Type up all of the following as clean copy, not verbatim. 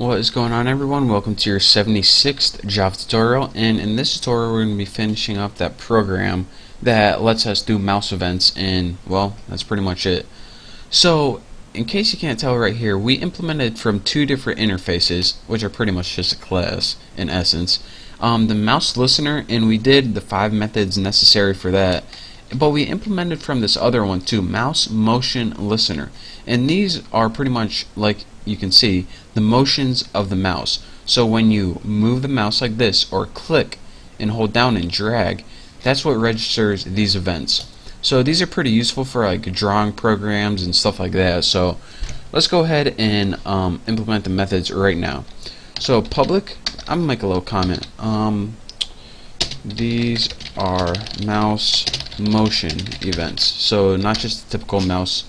What is going on, everyone? Welcome to your 76th Java tutorial, and in this tutorial we're going to be finishing up that program that lets us do mouse events, and well, that's pretty much it. So in case you can't tell right here, we implemented from two different interfaces, which are pretty much just a class in essence, the mouse listener, and we did the 5 methods necessary for that. But we implemented from this other one too, MouseMotionListener, and these are pretty much, like you can see, the motions of the mouse. So when you move the mouse like this, or click and hold down and drag, that's what registers these events. So these are pretty useful for like drawing programs and stuff like that. So let's go ahead and implement the methods right now. So public, I'm gonna make a little comment. These are mouse motion events, so not just the typical mouse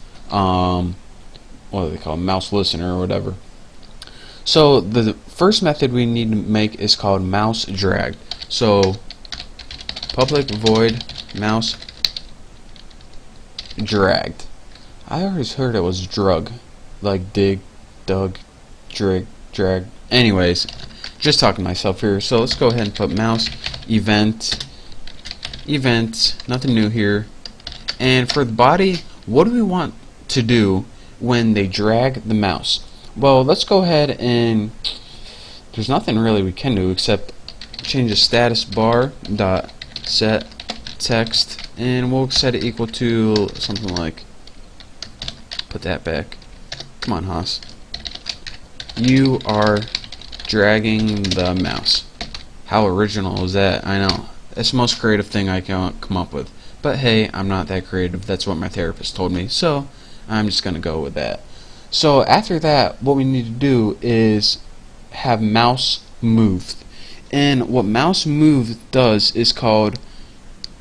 what do they call, mouse listener or whatever. So the first method we need to make is called mouse drag. So public void mouse dragged. I always heard it was drug, like dig, dug, drag. Anyways, just talking to myself here. So let's go ahead and put mouse event, nothing new here. And for the body, what do we want to do when they drag the mouse? Well, let's go ahead and there's nothing really we can do except change the status bar dot set text, and we'll set it equal to something like, put that back, come on Haas, you are dragging the mouse. How original is that? I know, it's the most creative thing I can come up with, but hey, I'm not that creative. That's what my therapist told me, so I'm just gonna go with that. So after that, what we need to do is have mouse moved, and what mouse moved does is called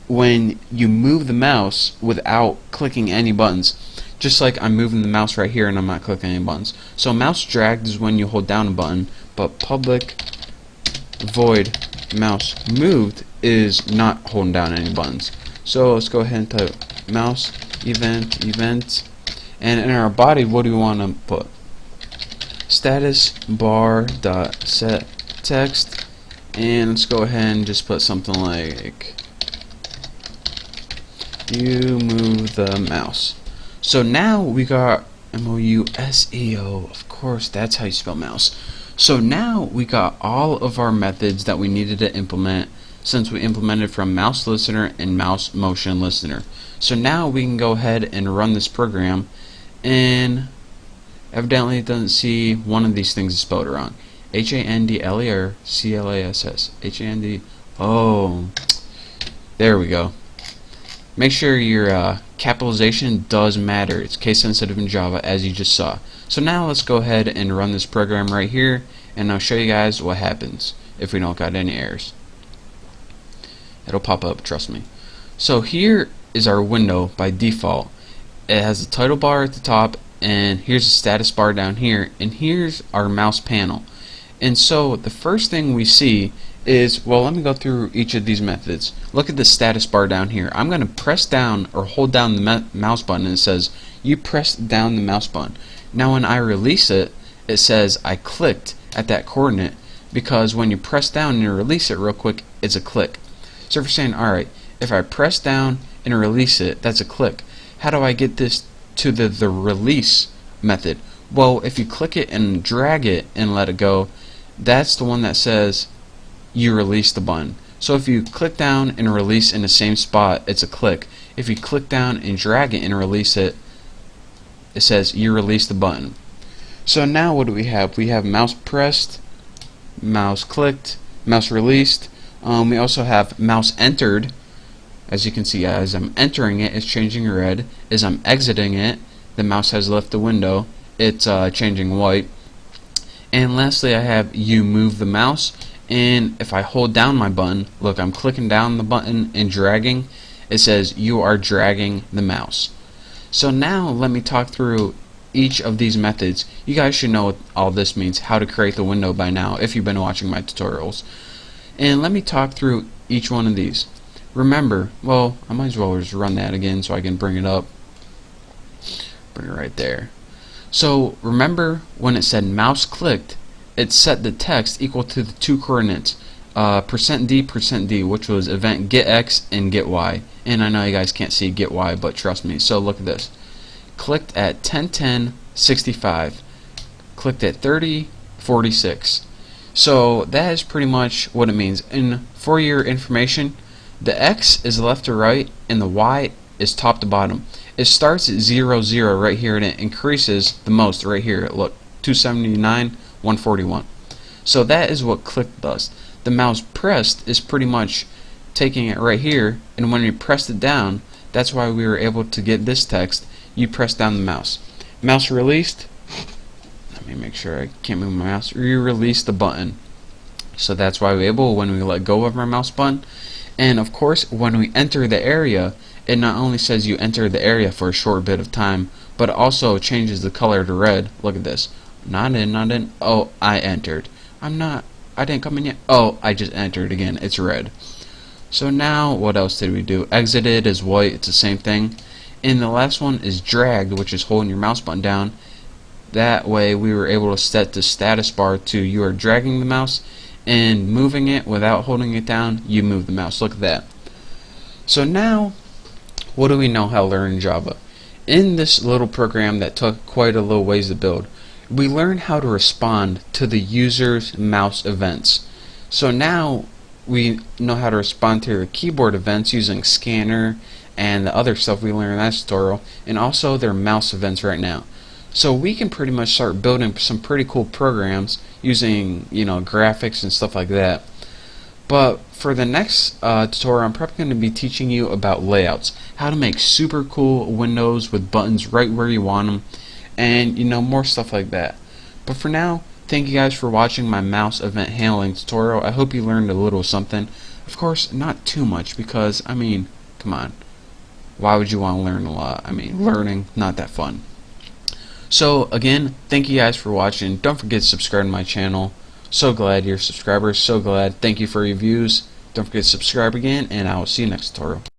when you move the mouse without clicking any buttons. Just like I'm moving the mouse right here and I'm not clicking any buttons. So mouse dragged is when you hold down a button, but public void mouse moved is not holding down any buttons. So let's go ahead and type mouse event, and in our body, what do we want to put? Status bar dot set text, and let's go ahead and just put something like, you move the mouse. So now we got MOUSEO, of course that's how you spell mouse. So now we got all of our methods that we needed to implement, since we implemented from mouse listener and mouse motion listener. So now we can go ahead and run this program, and evidently it doesn't see one of these things is spelled wrong. HANDLE or CLASS? HAND. Oh, there we go. Make sure your capitalization does matter. It's case sensitive in Java, as you just saw. So now let's go ahead and run this program right here, and I'll show you guys what happens if we don't got any errors. It'll pop up, trust me. So here is our window by default. It has a title bar at the top, and here's a status bar down here, and here's our mouse panel. And so the first thing we see is, well, let me go through each of these methods. Look at the status bar down here. I'm going to press down or hold down the mouse button, and it says you pressed down the mouse button. Now when I release it, it says I clicked at that coordinate, because when you press down and release it real quick, it's a click. So if you're saying, alright, if I press down and release it, that's a click. How do I get this to the release method? Well, if you click it and drag it and let it go, that's the one that says you release the button. So if you click down and release in the same spot, it's a click. If you click down and drag it and release it, it says you release the button. So now what do we have? We have mouse pressed, mouse clicked, mouse released. We also have mouse entered. As you can see, as I'm entering it, it's changing red. As I'm exiting it, the mouse has left the window, it's changing white. And lastly, I have you move the mouse, and if I hold down my button, look, I'm clicking down the button and dragging, it says you are dragging the mouse. So now let me talk through each of these methods. You guys should know what all this means, how to create the window by now if you've been watching my tutorials. And let me talk through each one of these. Remember, well, I might as well just run that again so I can bring it up. Bring it right there. So remember when it said mouse clicked, it set the text equal to the two coordinates, %d, which was event get x and get y. And I know you guys can't see get y, but trust me. So look at this. Clicked at 10:10:65. Clicked at 30:46. So that is pretty much what it means. And for your information, the x is left to right and the y is top to bottom. It starts at 0, 0 right here, and it increases the most right here. Look, 279, 141. So that is what click does. The mouse pressed is pretty much taking it right here, and when you pressed it down, that's why we were able to get this text. You press down the mouse. Mouse released. Let me make sure I can't move my mouse. You release the button. So that's why we're able when we let go of our mouse button. And of course, when we enter the area, it not only says you enter the area for a short bit of time, but it also changes the color to red. Look at this. Not in, not in. Oh, I entered. I didn't come in yet. Oh, I just entered again. It's red. So now, what else did we do? Exited is white. It's the same thing. And the last one is dragged, which is holding your mouse button down. That way, we were able to set the status bar to you are dragging the mouse and moving it without holding it down. You move the mouse. Look at that. So now, what do we know how to learn in Java? In this little program that took quite a little ways to build, we learned how to respond to the user's mouse events. So now we know how to respond to their keyboard events using scanner and the other stuff we learned in that tutorial, and also their mouse events right now. So we can pretty much start building some pretty cool programs using, graphics and stuff like that. But for the next tutorial, I'm probably going to be teaching you about layouts, how to make super cool windows with buttons right where you want them, and more stuff like that. But for now, thank you guys for watching my mouse event handling tutorial. I hope you learned a little something. Of course, not too much, because come on, why would you want to learn a lot? Learning, not that fun. So again, thank you guys for watching. Don't forget to subscribe to my channel. So glad you're subscribers, so glad. Thank you for your views. Don't forget to subscribe again, and I will see you next tutorial.